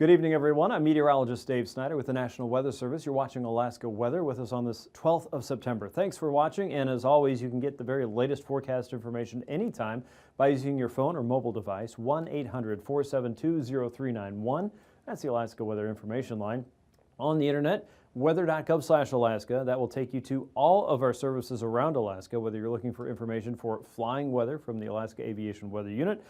Good evening, everyone. I'm meteorologist Dave Snider with the National Weather Service. You're watching Alaska Weather with us on this 12th of September. Thanks for watching, and as always, you can get the very latest forecast information anytime by using your phone or mobile device, 1-800-472-0391. That's the Alaska Weather Information Line. On the internet, weather.gov/Alaska. That will take you to all of our services around Alaska, whether you're looking for information for flying weather from the Alaska Aviation Weather Unit,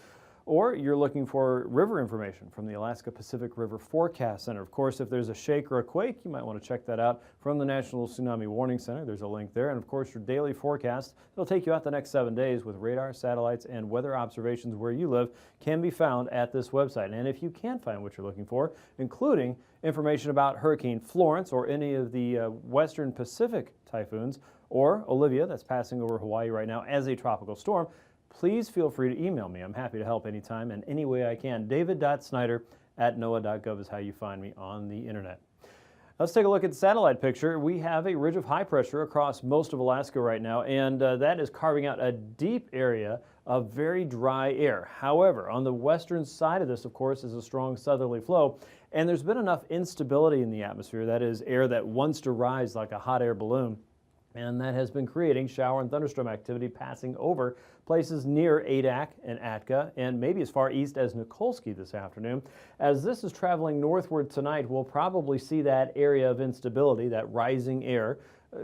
or you're looking for river information from the Alaska Pacific River Forecast Center. Of course, if there's a shake or a quake, you might want to check that out from the National Tsunami Warning Center. There's a link there. And of course, your daily forecast that'll take you out the next 7 days with radar, satellites, and weather observations where you live can be found at this website. And if you can't find what you're looking for, including information about Hurricane Florence or any of the Western Pacific typhoons, or Olivia that's passing over Hawaii right now as a tropical storm, please feel free to email me. I'm happy to help anytime and any way I can. david.snyder@noaa.gov is how you find me on the internet. Let's take a look at the satellite picture. We have a ridge of high pressure across most of Alaska right now, and that is carving out a deep area of very dry air. However, on the western side of this, of course, is a strong southerly flow, and there's been enough instability in the atmosphere, that is air that wants to rise like a hot air balloon, and that has been creating shower and thunderstorm activity passing over places near Adak and Atka, and maybe as far east as Nikolsky this afternoon. As this is traveling northward tonight, we'll probably see that area of instability, that rising air,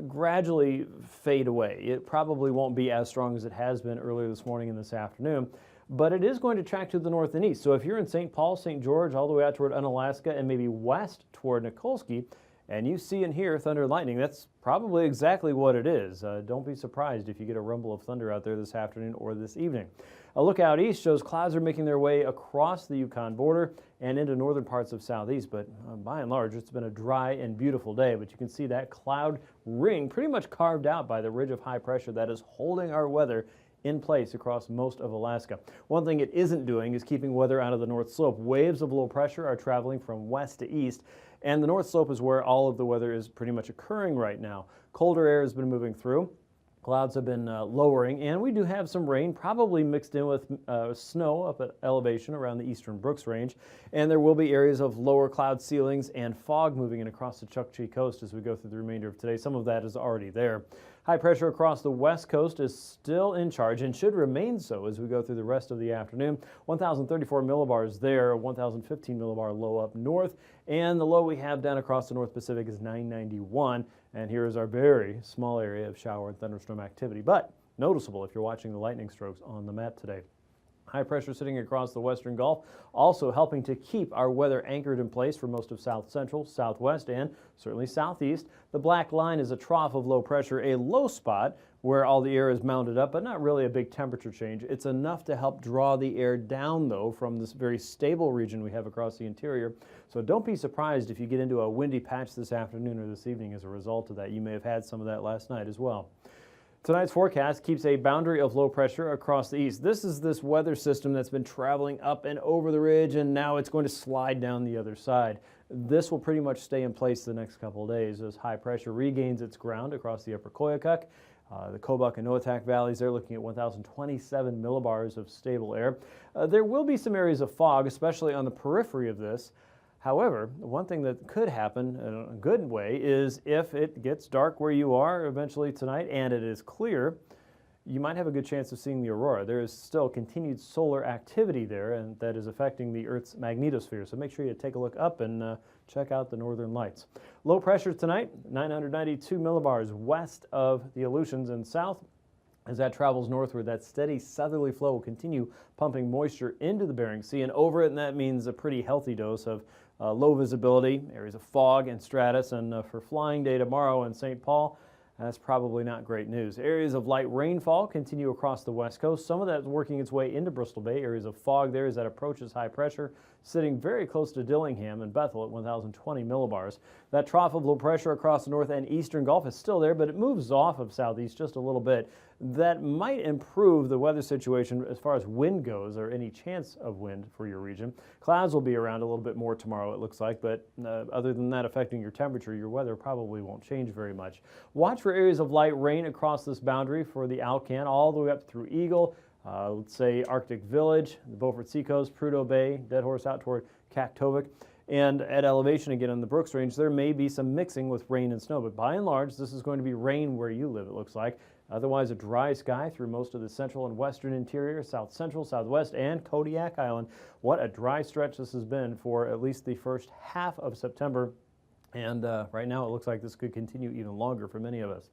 gradually fade away. It probably won't be as strong as it has been earlier this morning and this afternoon, but it is going to track to the north and east. So if you're in St. Paul, St. George, all the way out toward Unalaska, and maybe west toward Nikolsky, and you see and hear thunder and lightning, that's probably exactly what it is. Don't be surprised if you get a rumble of thunder out there this afternoon or this evening. A look out east shows clouds are making their way across the Yukon border and into northern parts of southeast, but by and large, it's been a dry and beautiful day. But you can see that cloud ring pretty much carved out by the ridge of high pressure that is holding our weather in place across most of Alaska. One thing it isn't doing is keeping weather out of the North Slope. Waves of low pressure are traveling from west to east, and the North Slope is where all of the weather is pretty much occurring right now. Colder air has been moving through. Clouds have been lowering, and we do have some rain, probably mixed in with snow up at elevation around the eastern Brooks Range. And there will be areas of lower cloud ceilings and fog moving in across the Chukchi Coast as we go through the remainder of today. Some of that is already there. High pressure across the west coast is still in charge and should remain so as we go through the rest of the afternoon. 1,034 millibars there, 1,015 millibar low up north, and the low we have down across the North Pacific is 991. And here is our very small area of shower and thunderstorm activity, but noticeable if you're watching the lightning strokes on the map today. High pressure sitting across the western Gulf, also helping to keep our weather anchored in place for most of south central, southwest, and certainly southeast. The black line is a trough of low pressure, a low spot where all the air is mounted up, but not really a big temperature change. It's enough to help draw the air down, though, from this very stable region we have across the interior. So don't be surprised if you get into a windy patch this afternoon or this evening as a result of that. You may have had some of that last night as well. Tonight's forecast keeps a boundary of low pressure across the east. This is this weather system that's been traveling up and over the ridge, and now it's going to slide down the other side. This will pretty much stay in place the next couple of days as high pressure regains its ground across the upper Koyukuk. The Kobuk and Noatak valleys, they're looking at 1,027 millibars of stable air. There will be some areas of fog, especially on the periphery of this. However, one thing that could happen in a good way is if it gets dark where you are eventually tonight and it is clear, you might have a good chance of seeing the aurora. There is still continued solar activity there, and that is affecting the Earth's magnetosphere. So make sure you take a look up and check out the northern lights. Low pressure tonight, 992 millibars west of the Aleutians and south. As that travels northward, that steady southerly flow will continue pumping moisture into the Bering Sea and over it, and that means a pretty healthy dose of low visibility, areas of fog and stratus, and for flying day tomorrow in St. Paul, that's probably not great news. Areas of light rainfall continue across the west coast. Some of that is working its way into Bristol Bay. Areas of fog there as that approaches high pressure, sitting very close to Dillingham and Bethel at 1,020 millibars. That trough of low pressure across the north and eastern Gulf is still there, but it moves off of southeast just a little bit. That might improve the weather situation as far as wind goes, or any chance of wind for your region. Clouds will be around a little bit more tomorrow, it looks like, but other than that affecting your temperature, your weather probably won't change very much. Watch for areas of light rain across this boundary for the Alcan all the way up through Eagle, let's say Arctic Village, the Beaufort Seacoast, Prudhoe Bay, Dead Horse out toward Kaktovik. And at elevation again on the Brooks Range, there may be some mixing with rain and snow, but by and large, this is going to be rain where you live, it looks like. Otherwise, a dry sky through most of the central and western interior, south central, southwest, and Kodiak Island. What a dry stretch this has been for at least the first half of September. And right now, it looks like this could continue even longer for many of us.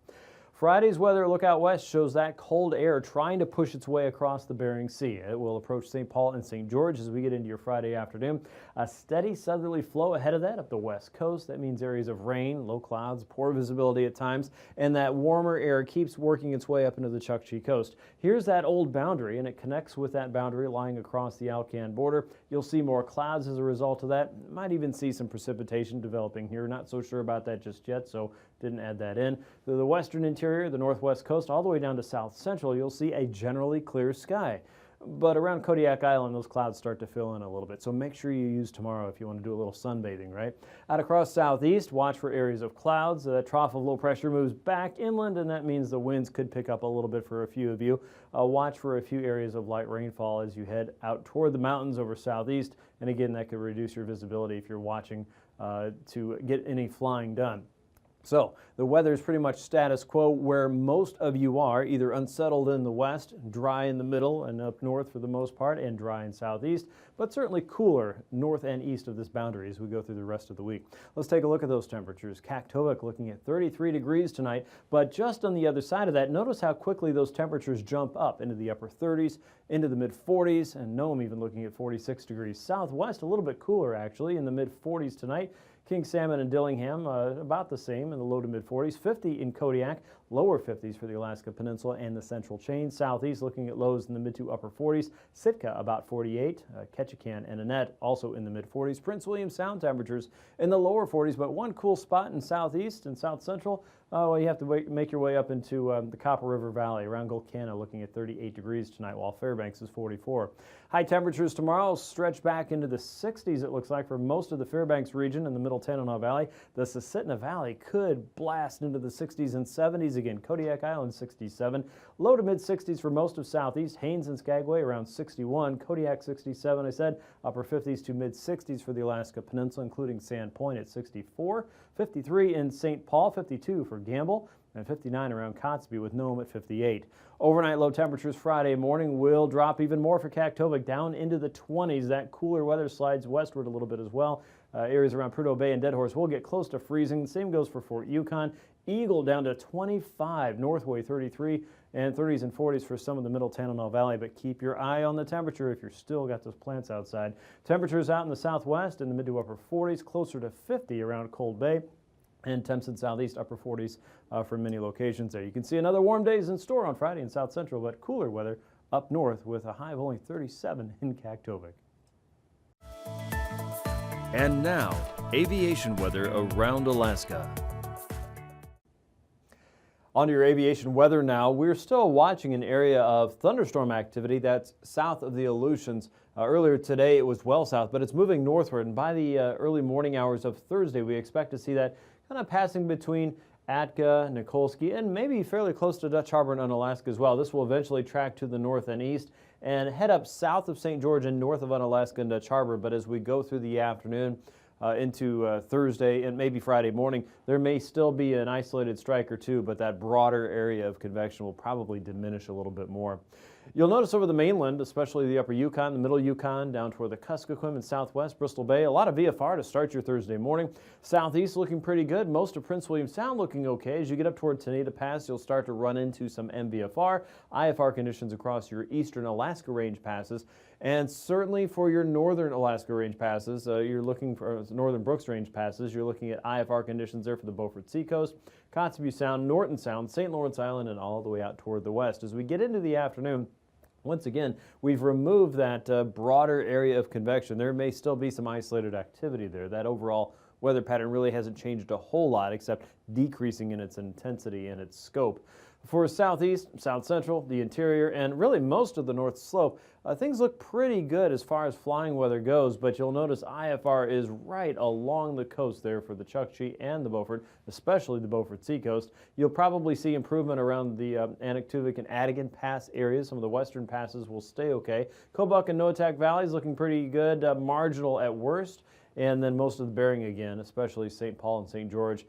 Friday's weather look out west shows that cold air trying to push its way across the Bering Sea. It will approach St. Paul and St. George as we get into your Friday afternoon. A steady southerly flow ahead of that up the west coast. That means areas of rain, low clouds, poor visibility at times, and that warmer air keeps working its way up into the Chukchi coast. Here's that old boundary, and it connects with that boundary lying across the Alcan border. You'll see more clouds as a result of that. Might even see some precipitation developing here. Not so sure about that just yet, so didn't add that in. The western interior, the northwest coast, all the way down to south central, you'll see a generally clear sky. But around Kodiak Island, those clouds start to fill in a little bit. So make sure you use tomorrow if you want to do a little sunbathing, right? Out across southeast, watch for areas of clouds. The trough of low pressure moves back inland, and that means the winds could pick up a little bit for a few of you. Watch for a few areas of light rainfall as you head out toward the mountains over southeast. And again, that could reduce your visibility if you're watching to get any flying done. So the weather is pretty much status quo where most of you are, either unsettled in the west, dry in the middle and up north for the most part, and dry in southeast, but certainly cooler north and east of this boundary as we go through the rest of the week. Let's take a look at those temperatures. AKwx looking at 33 degrees tonight, but just on the other side of that, notice how quickly those temperatures jump up into the upper 30s, into the mid 40s, and Nome even looking at 46 degrees. Southwest a little bit cooler actually, in the mid 40s tonight. King Salmon and Dillingham about the same in the low to mid 40s, 50 in Kodiak, lower 50s for the Alaska Peninsula and the Central Chain. Southeast looking at lows in the mid to upper 40s. Sitka about 48, Ketchikan and Annette also in the mid 40s. Prince William Sound temperatures in the lower 40s, but one cool spot in southeast and south central. Well, you have to make your way up into the Copper River Valley around Golcana, looking at 38 degrees tonight, while Fairbanks is 44. High temperatures tomorrow stretch back into the 60s, it looks like, for most of the Fairbanks region and the Middle Tanana Valley. The Susitna Valley could blast into the 60s and 70s again. Kodiak Island 67. Low to mid 60s for most of southeast. Haines and Skagway around 61. Kodiak 67, I said. Upper 50s to mid 60s for the Alaska Peninsula, including Sand Point at 64. 53 in St. Paul, 52 for Gamble, and 59 around Kotzebue with Nome at 58. Overnight low temperatures Friday morning will drop even more for AKwx, down into the 20s. That cooler weather slides westward a little bit as well. Areas around Prudhoe Bay and Deadhorse will get close to freezing. The same goes for Fort Yukon. Eagle down to 25, Northway 33, and 30s and 40s for some of the Middle Tanana Valley, but keep your eye on the temperature if you're still got those plants outside. Temperatures out in the southwest in the mid to upper 40s, closer to 50 around Cold Bay, and temps in southeast, upper 40s for many locations there. You can see another warm days in store on Friday in south central, but cooler weather up north with a high of only 37 in AKwx. And now, aviation weather around Alaska. On to your aviation weather now. We're still watching an area of thunderstorm activity that's south of the Aleutians. Earlier today it was well south, but it's moving northward, and by the early morning hours of Thursday we expect to see that kind of passing between Atka, Nikolsky, and maybe fairly close to Dutch Harbor and Unalaska as well. This will eventually track to the north and east and head up south of St. George and north of Unalaska and Dutch Harbor, but as we go through the afternoon into Thursday and maybe Friday morning, there may still be an isolated strike or two, but that broader area of convection will probably diminish a little bit more. You'll notice over the mainland, especially the upper Yukon, the middle Yukon, down toward the Kuskokwim and southwest Bristol Bay, a lot of VFR to start your Thursday morning. Southeast looking pretty good. Most of Prince William Sound looking okay. As you get up toward Teneda Pass, you'll start to run into some MVFR, IFR conditions across your eastern Alaska range passes. And certainly for your northern Alaska range passes, you're looking for northern Brooks range passes, you're looking at IFR conditions there for the Beaufort Seacoast, Kotzebue Sound, Norton Sound, St. Lawrence Island, and all the way out toward the west. As we get into the afternoon, once again, we've removed that broader area of convection. There may still be some isolated activity there. That overall weather pattern really hasn't changed a whole lot except decreasing in its intensity and its scope. For southeast, south central, the interior, and really most of the north slope, things look pretty good as far as flying weather goes, but you'll notice IFR is right along the coast there for the Chukchi and the Beaufort, especially the Beaufort Seacoast. You'll probably see improvement around the Anaktuvik and Adigan Pass areas. Some of the western passes will stay okay. Kobuk and Noatak Valleys looking pretty good, marginal at worst. and then most of the Bering again, especially St. Paul and St. George.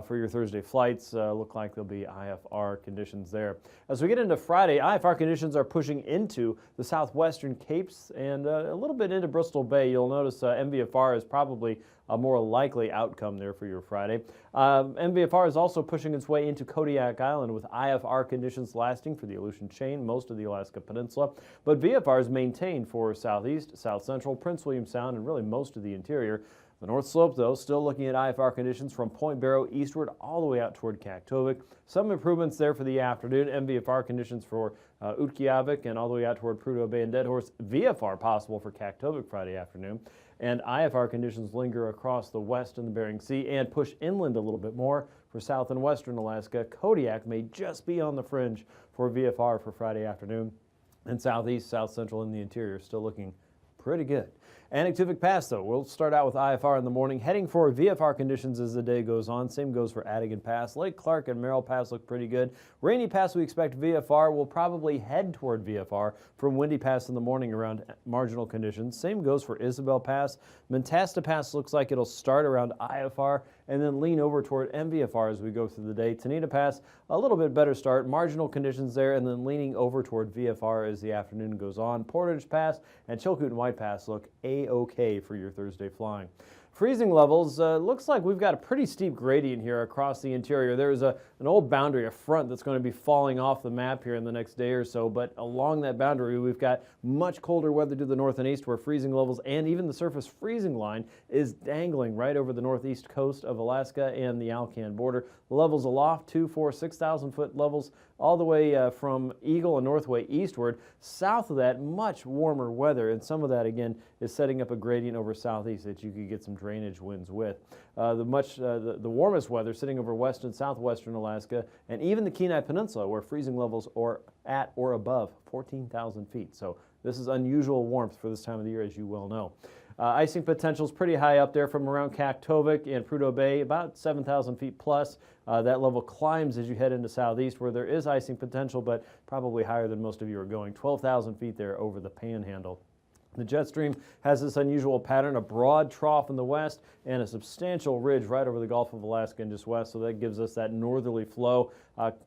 For your Thursday flights, look like there'll be IFR conditions there. As we get into Friday, IFR conditions are pushing into the southwestern Capes and a little bit into Bristol Bay. You'll notice MVFR is probably a more likely outcome there for your Friday. MVFR is also pushing its way into Kodiak Island with IFR conditions lasting for the Aleutian Chain, most of the Alaska Peninsula, but VFR is maintained for southeast, south central, Prince William Sound, and really most of the interior. The North Slope, though, still looking at IFR conditions from Point Barrow eastward all the way out toward Kaktovik. Some improvements there for the afternoon. MVFR conditions for Utqiagvik and all the way out toward Prudhoe Bay and Deadhorse. VFR possible for Kaktovik Friday afternoon. And IFR conditions linger across the west and the Bering Sea and push inland a little bit more for south and western Alaska. Kodiak may just be on the fringe for VFR for Friday afternoon. And southeast, south central, and the interior still looking pretty good. Anaktuvik Pass, though, we'll start out with IFR in the morning, heading for VFR conditions as the day goes on. Same goes for Adigan Pass. Lake Clark and Merrill Pass look pretty good. Rainy Pass, we expect VFR. Will probably head toward VFR from Windy Pass in the morning around marginal conditions. Same goes for Isabel Pass. Mentasta Pass looks like it'll start around IFR and then lean over toward MVFR as we go through the day. Tanita Pass, a little bit better start. Marginal conditions there and then leaning over toward VFR as the afternoon goes on. Portage Pass and Chilkoot and White Pass look A-OK for your Thursday flying. Freezing levels, looks like we've got a pretty steep gradient here across the interior. There's an old boundary, a front that's going to be falling off the map here in the next day or so, but along that boundary we've got much colder weather to the north and east where freezing levels and even the surface freezing line is dangling right over the northeast coast of Alaska and the Alcan border. The levels aloft, 2, 4, 6,000 foot levels all the way from Eagle and Northway eastward. South of that, much warmer weather, and some of that again is setting up a gradient over southeast that you could get some drainage winds with. The warmest weather sitting over west and southwestern Alaska and even the Kenai Peninsula where freezing levels are at or above 14,000 feet. So this is unusual warmth for this time of the year, as you well know. Icing potential is pretty high up there from around Kaktovik and Prudhoe Bay, about 7,000 feet plus. That level climbs as you head into southeast where there is icing potential, but probably higher than most of you are going. 12,000 feet there over the Panhandle. The jet stream has this unusual pattern, a broad trough in the west and a substantial ridge right over the Gulf of Alaska and just west, so that gives us that northerly flow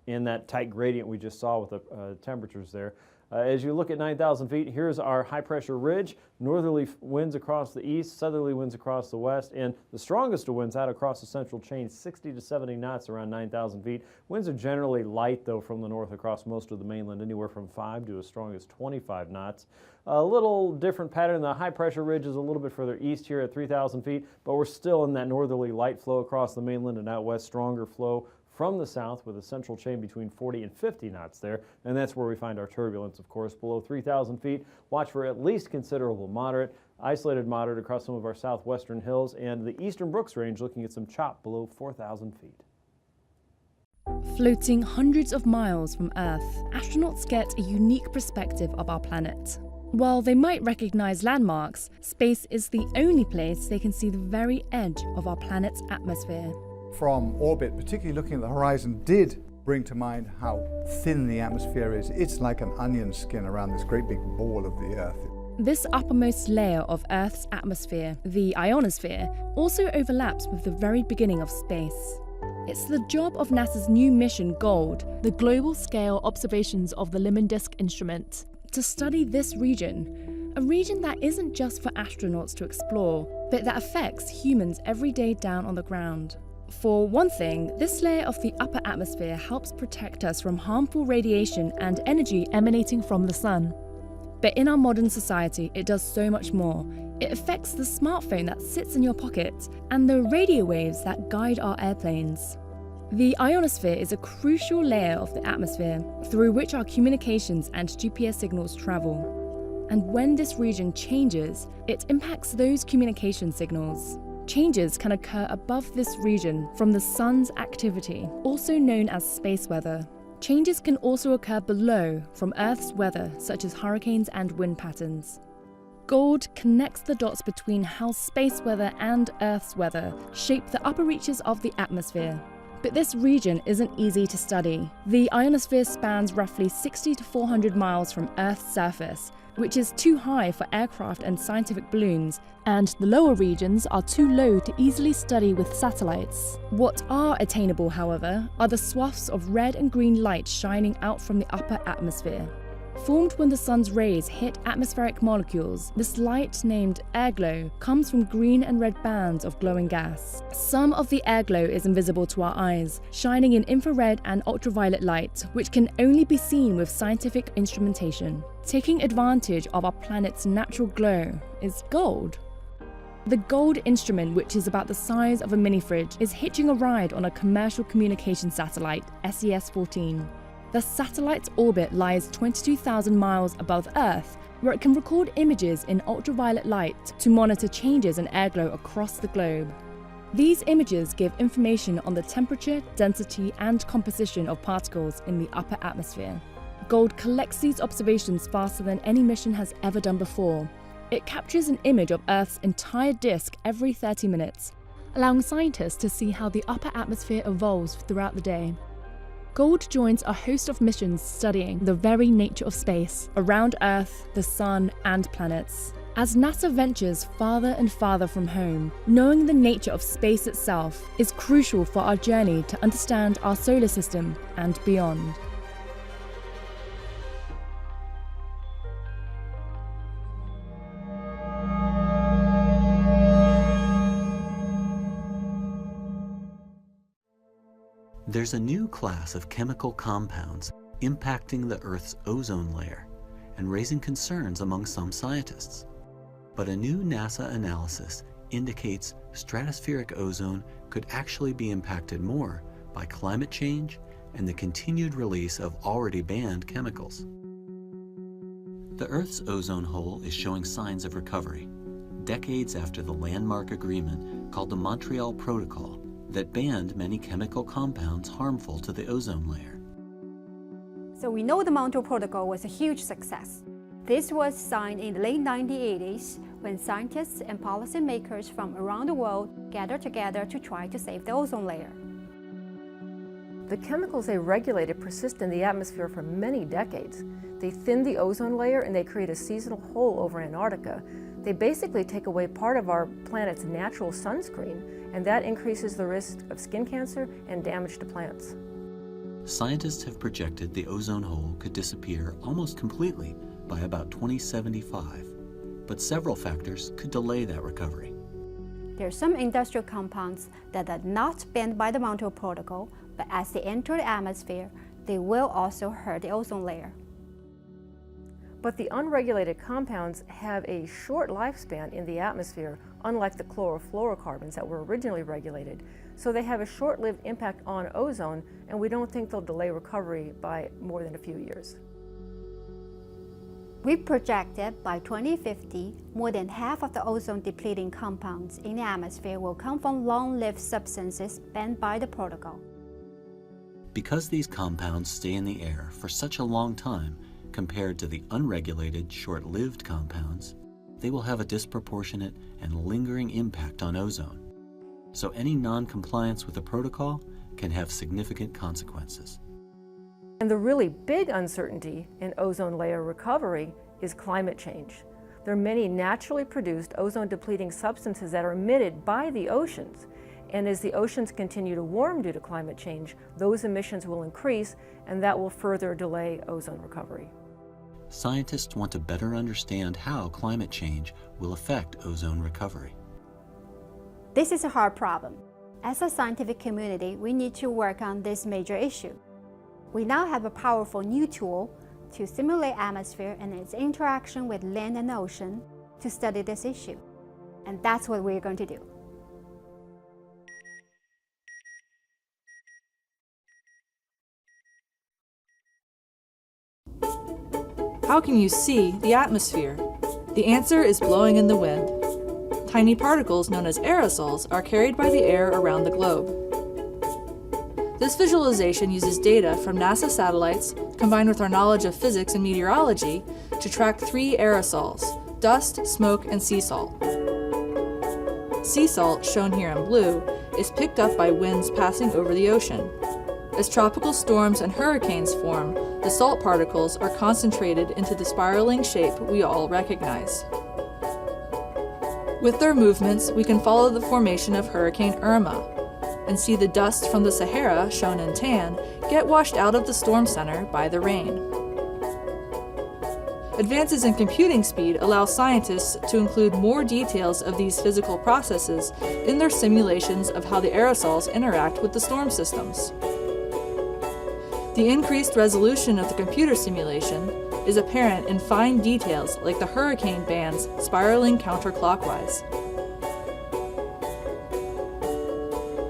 in that tight gradient we just saw with the temperatures there. As you look at 9,000 feet, here's our high-pressure ridge. Northerly winds across the east, southerly winds across the west, and the strongest of winds out across the central chain, 60 to 70 knots around 9,000 feet. Winds are generally light, though, from the north across most of the mainland, anywhere from 5 to as strong as 25 knots. A little different pattern. The high-pressure ridge is a little bit further east here at 3,000 feet, but we're still in that northerly light flow across the mainland and out west, stronger flow from the south with a central chain between 40 and 50 knots there, and that's where we find our turbulence, of course. Below 3,000 feet, watch for at least considerable moderate, isolated moderate across some of our southwestern hills, and the eastern Brooks Range looking at some chop below 4,000 feet. Floating hundreds of miles from Earth, astronauts get a unique perspective of our planet. While they might recognize landmarks, space is the only place they can see the very edge of our planet's atmosphere. From orbit, particularly looking at the horizon, did bring to mind how thin the atmosphere is. It's like an onion skin around this great big ball of the Earth. This uppermost layer of Earth's atmosphere, the ionosphere, also overlaps with the very beginning of space. It's the job of NASA's new mission GOLD, the Global Scale Observations of the Limon-Disk Instrument, to study this region, a region that isn't just for astronauts to explore, but that affects humans every day down on the ground. For one thing, this layer of the upper atmosphere helps protect us from harmful radiation and energy emanating from the sun. But in our modern society, it does so much more. It affects the smartphone that sits in your pocket and the radio waves that guide our airplanes. The ionosphere is a crucial layer of the atmosphere through which our communications and GPS signals travel. And when this region changes, it impacts those communication signals. Changes can occur above this region from the sun's activity, also known as space weather. Changes can also occur below from Earth's weather, such as hurricanes and wind patterns. GOLD connects the dots between how space weather and Earth's weather shape the upper reaches of the atmosphere. But this region isn't easy to study. The ionosphere spans roughly 60 to 400 miles from Earth's surface, which is too high for aircraft and scientific balloons, and the lower regions are too low to easily study with satellites. What are attainable, however, are the swaths of red and green light shining out from the upper atmosphere. Formed when the sun's rays hit atmospheric molecules, this light, named airglow, comes from green and red bands of glowing gas. Some of the airglow is invisible to our eyes, shining in infrared and ultraviolet light, which can only be seen with scientific instrumentation. Taking advantage of our planet's natural glow is gold. The GOLD instrument, which is about the size of a mini-fridge, is hitching a ride on a commercial communication satellite, SES-14. The satellite's orbit lies 22,000 miles above Earth, where it can record images in ultraviolet light to monitor changes in airglow across the globe. These images give information on the temperature, density, and composition of particles in the upper atmosphere. GOLD collects these observations faster than any mission has ever done before. It captures an image of Earth's entire disk every 30 minutes, allowing scientists to see how the upper atmosphere evolves throughout the day. GOLD joins a host of missions studying the very nature of space, around Earth, the Sun, and planets. As NASA ventures farther and farther from home, knowing the nature of space itself is crucial for our journey to understand our solar system and beyond. There's a new class of chemical compounds impacting the Earth's ozone layer and raising concerns among some scientists. But a new NASA analysis indicates stratospheric ozone could actually be impacted more by climate change and the continued release of already banned chemicals. The Earth's ozone hole is showing signs of recovery, decades after the landmark agreement called the Montreal Protocol that banned many chemical compounds harmful to the ozone layer. So we know the Montreal Protocol was a huge success. This was signed in the late 1980s when scientists and policymakers from around the world gathered together to try to save the ozone layer. The chemicals they regulated persist in the atmosphere for many decades. They thin the ozone layer and they create a seasonal hole over Antarctica. They basically take away part of our planet's natural sunscreen, and that increases the risk of skin cancer and damage to plants. Scientists have projected the ozone hole could disappear almost completely by about 2075, but several factors could delay that recovery. There are some industrial compounds that are not banned by the Montreal Protocol, but as they enter the atmosphere, they will also hurt the ozone layer. But the unregulated compounds have a short lifespan in the atmosphere, unlike the chlorofluorocarbons that were originally regulated. So they have a short-lived impact on ozone, and we don't think they'll delay recovery by more than a few years. We projected by 2050, more than half of the ozone-depleting compounds in the atmosphere will come from long-lived substances banned by the protocol. Because these compounds stay in the air for such a long time, compared to the unregulated, short-lived compounds, they will have a disproportionate and lingering impact on ozone. So any non-compliance with the protocol can have significant consequences. And the really big uncertainty in ozone layer recovery is climate change. There are many naturally produced ozone-depleting substances that are emitted by the oceans. And as the oceans continue to warm due to climate change, those emissions will increase, and that will further delay ozone recovery. Scientists want to better understand how climate change will affect ozone recovery. This is a hard problem. As a scientific community, we need to work on this major issue. We now have a powerful new tool to simulate atmosphere and its interaction with land and ocean to study this issue. And that's what we're going to do. How can you see the atmosphere? The answer is blowing in the wind. Tiny particles known as aerosols are carried by the air around the globe. This visualization uses data from NASA satellites combined with our knowledge of physics and meteorology to track 3 aerosols: dust, smoke, and sea salt. Sea salt, shown here in blue, is picked up by winds passing over the ocean. As tropical storms and hurricanes form, the salt particles are concentrated into the spiraling shape we all recognize. With their movements, we can follow the formation of Hurricane Irma and see the dust from the Sahara, shown in tan, get washed out of the storm center by the rain. Advances in computing speed allow scientists to include more details of these physical processes in their simulations of how the aerosols interact with the storm systems. The increased resolution of the computer simulation is apparent in fine details like the hurricane bands spiraling counterclockwise.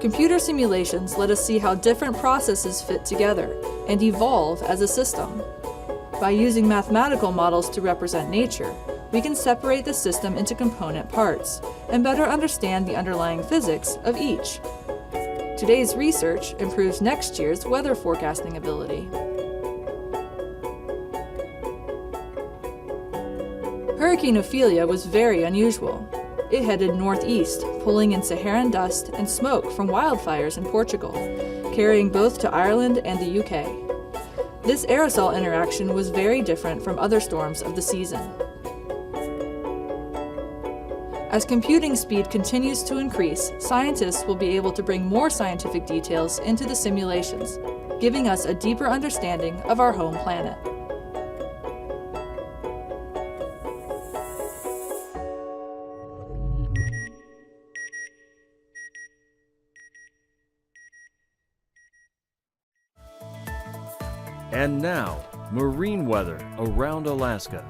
Computer simulations let us see how different processes fit together and evolve as a system. By using mathematical models to represent nature, we can separate the system into component parts and better understand the underlying physics of each. Today's research improves next year's weather forecasting ability. Hurricane Ophelia was very unusual. It headed northeast, pulling in Saharan dust and smoke from wildfires in Portugal, carrying both to Ireland and the UK. This aerosol interaction was very different from other storms of the season. As computing speed continues to increase, scientists will be able to bring more scientific details into the simulations, giving us a deeper understanding of our home planet. And now, marine weather around Alaska.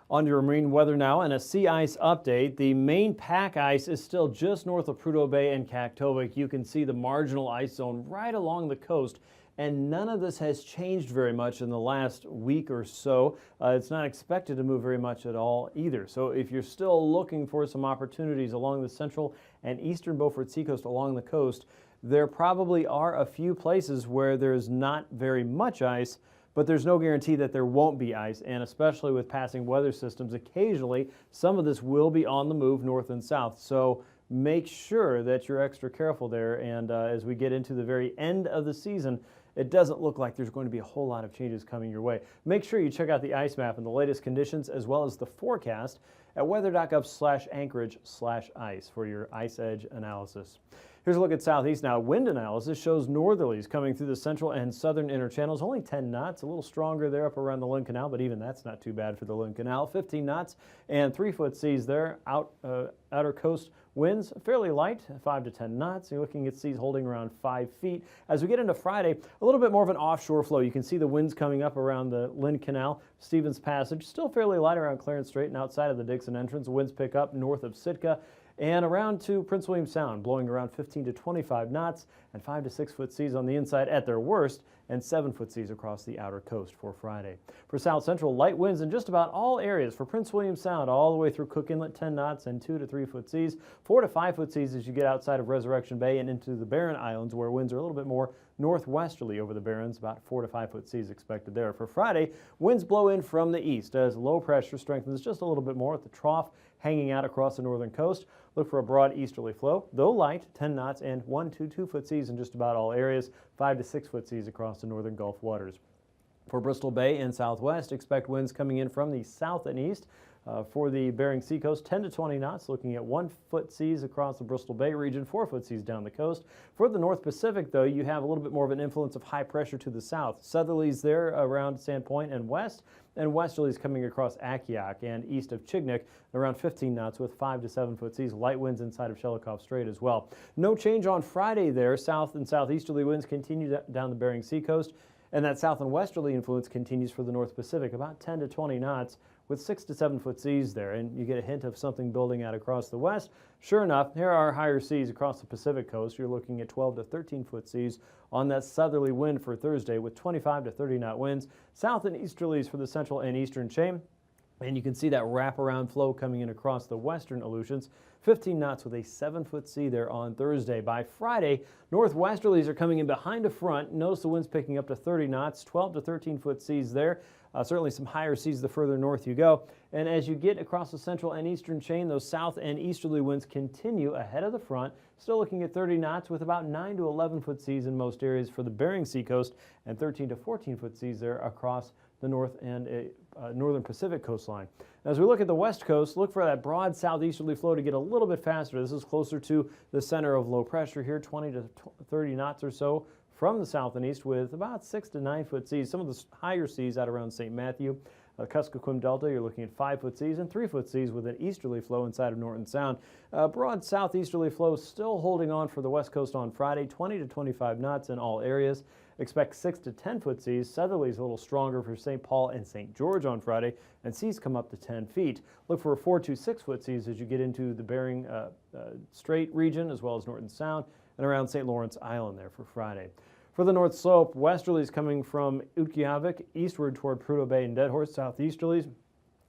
On to your marine weather now and a sea ice update. The main pack ice is still just north of Prudhoe Bay and Kaktovik. You can see the marginal ice zone right along the coast, and none of this has changed very much in the last week or so. It's not expected to move very much at all either. So if you're still looking for some opportunities along the central and eastern Beaufort Seacoast along the coast, there probably are a few places where there's not very much ice, but there's no guarantee that there won't be ice, and especially with passing weather systems, occasionally some of this will be on the move north and south. So make sure that you're extra careful there, and as we get into the very end of the season, it doesn't look like there's going to be a whole lot of changes coming your way. Make sure you check out the ice map and the latest conditions as well as the forecast at weather.gov/anchorage/ice for your ice edge analysis. Here's a look at southeast now. Wind analysis shows northerlies coming through the central and southern inner channels. Only 10 knots, a little stronger there up around the Lynn Canal, but even that's not too bad for the Lynn Canal. 15 knots and 3-foot seas there. Outer coast winds fairly light, 5 to 10 knots. You're looking at seas holding around 5 feet. As we get into Friday, a little bit more of an offshore flow. You can see the winds coming up around the Lynn Canal, Stevens Passage. Still fairly light around Clarence Strait and outside of the Dixon entrance. Winds pick up north of Sitka and around to Prince William Sound, blowing around 15 to 25 knots and 5 to 6 foot seas on the inside at their worst, and 7-foot seas across the outer coast for Friday. For South Central, light winds in just about all areas. For Prince William Sound, all the way through Cook Inlet, 10 knots and 2 to 3 foot seas, 4 to 5 foot seas as you get outside of Resurrection Bay and into the Barren Islands, where winds are a little bit more northwesterly over the Barrens, about 4 to 5 foot seas expected there. For Friday, winds blow in from the east as low pressure strengthens just a little bit more at the trough, hanging out across the northern coast. Look for a broad easterly flow, though light, 10 knots and 1 to 2 foot seas in just about all areas, 5 to 6 foot seas across the northern Gulf waters. For Bristol Bay and southwest, expect winds coming in from the south and east. For the Bering Sea coast, 10 to 20 knots, looking at 1 foot seas across the Bristol Bay region, 4 foot seas down the coast. For the North Pacific, though, you have a little bit more of an influence of high pressure to the south. Southerlies there around Sandpoint and west, and westerlies coming across AKwx and east of Chignik, around 15 knots with 5 to 7 foot seas. Light winds inside of Shelikof Strait as well. No change on Friday there. South and southeasterly winds continue down the Bering Sea coast, and that south and westerly influence continues for the North Pacific, about 10 to 20 knots with 6 to 7 foot seas there, and you get a hint of something building out across the west. Sure enough, here are higher seas across the Pacific coast. You're looking at 12 to 13 foot seas on that southerly wind for Thursday with 25 to 30 knot winds. South and easterlies for the central and eastern chain. And you can see that wraparound flow coming in across the western Aleutians. 15 knots with a 7-foot sea there on Thursday. By Friday, northwesterlies are coming in behind a front. Notice the winds picking up to 30 knots, 12 to 13 foot seas there. Certainly some higher seas the further north you go. And as you get across the central and eastern chain, those south and easterly winds continue ahead of the front, still looking at 30 knots with about 9 to 11 foot seas in most areas for the Bering Sea coast and 13 to 14 foot seas there across the north and northern Pacific coastline. As we look at the west coast, look for that broad southeasterly flow to get a little bit faster. This is closer to the center of low pressure here, 20 to 30 knots or so from the south and east with about 6 to 9 foot seas. Some of the higher seas out around St. Matthew. Kuskokwim Delta, you're looking at 5 foot seas and 3 foot seas with an easterly flow inside of Norton Sound. Broad southeasterly flow still holding on for the west coast on Friday, 20 to 25 knots in all areas. Expect 6 to 10 foot seas. Southerlies a little stronger for St. Paul and St. George on Friday, and seas come up to 10 feet. Look for 4 to 6 foot seas as you get into the Bering Strait region as well as Norton Sound and around St. Lawrence Island there for Friday. For the North Slope, westerlies coming from Utqiagvik eastward toward Prudhoe Bay and Deadhorse, southeasterlies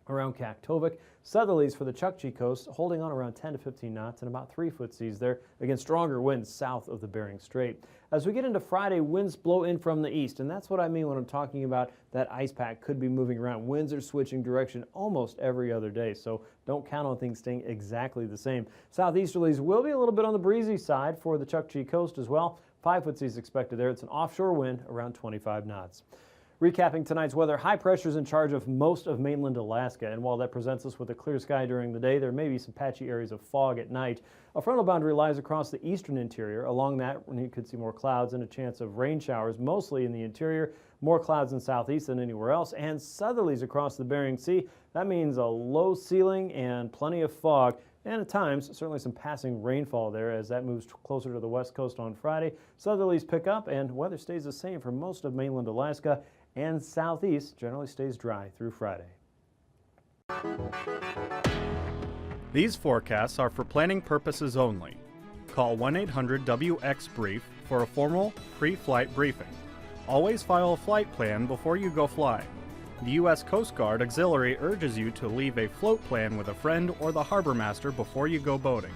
around Kaktovik. Southerlies for the Chukchi coast holding on around 10 to 15 knots and about 3 foot seas there. Again, stronger winds south of the Bering Strait. As we get into Friday, winds blow in from the east, and that's what I mean when I'm talking about that ice pack could be moving around. Winds are switching direction almost every other day, so don't count on things staying exactly the same. Southeasterlies will be a little bit on the breezy side for the Chukchi coast as well. 5 foot seas expected there. It's an offshore wind around 25 knots. Recapping tonight's weather, high pressure is in charge of most of mainland Alaska, and while that presents us with a clear sky during the day, there may be some patchy areas of fog at night. A frontal boundary lies across the eastern interior. Along that, you could see more clouds and a chance of rain showers, mostly in the interior, more clouds in southeast than anywhere else, and southerlies across the Bering Sea. That means a low ceiling and plenty of fog. And at times, certainly some passing rainfall there as that moves closer to the west coast on Friday. Southerlies pick up and weather stays the same for most of mainland Alaska, and southeast generally stays dry through Friday. These forecasts are for planning purposes only. Call 1-800-WX-BRIEF for a formal pre-flight briefing. Always file a flight plan before you go flying. The U.S. Coast Guard Auxiliary urges you to leave a float plan with a friend or the harbor master before you go boating.